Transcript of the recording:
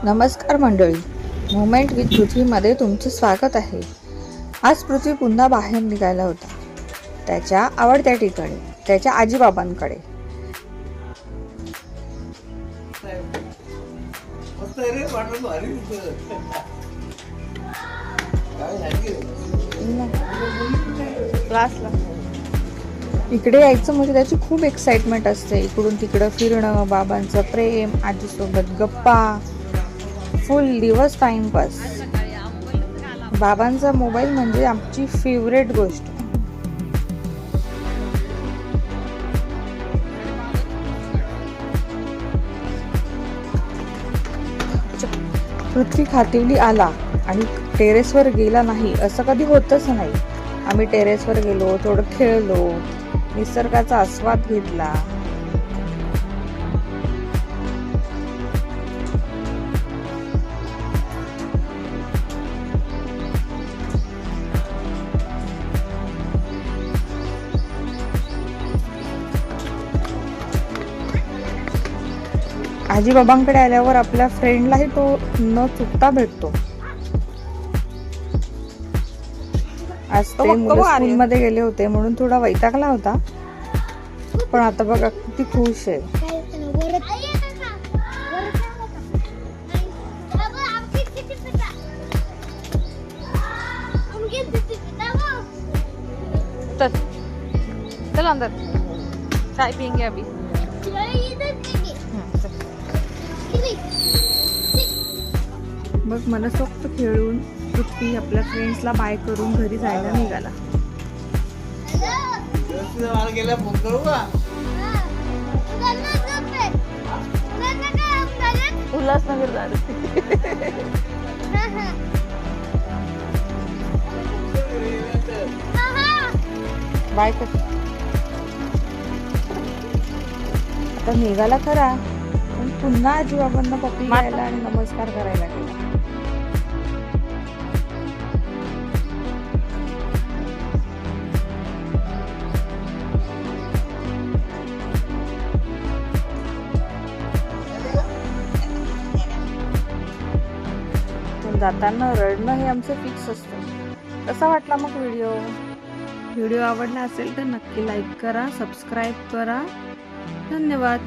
नमस्कार मंडळी, moment with पृथ्वीमध्ये तुमचे स्वागत आहे. आज पृथ्वी पुन्हा बाहेर निघाला होता, त्याच्या आवडत्या ठिकाणी, त्याच्या आजीबाबांकडे. इकडे यायचं म्हणजे त्याची खूप एक्साइटमेंट असते. इकडून तिकडं फिरणं, बाबांचं प्रेम, आजीसोबत गप्पा, फुल दिवस टाइमपास. बाबांचा मोबाईल म्हणजे आमची फेवरेट गोष्ट. पृथ्वी खातिवली आला आणि टेरेसवर गेला नाही असं कधी होतच नाही. आम्ही टेरेसवर गेलो, थोडं खेळलो, निसर्गाचा आस्वाद घेतला. आजीबाबांकडे आल्यावर आपल्या फ्रेंडलाही तो न चुकता भेटतो. आज ते मुलं स्कूलमध्ये गेले होते म्हणून थोडा वैतागला होता, पण आता बघा किती खुश आहे. चल अंदर, चाय पियेंगे अभी. मग मनसोक्त खेळून पृथ्वी आपल्या फ्रेंड्सला बाय करून घरी जायला निघाला. उल्हासनगर झालं. बाय कर. आता निघाला खरा, पण पुन्हा आजीबाबांना पप्पी घ्यायला आणि नमस्कार करायला गेला. जाताना रडणं हे आमचं फिक्स असतं. कसा वाटला मग व्हिडिओ आवडला असेल तर नक्की लाईक करा, सबस्क्राईब करा. धन्यवाद.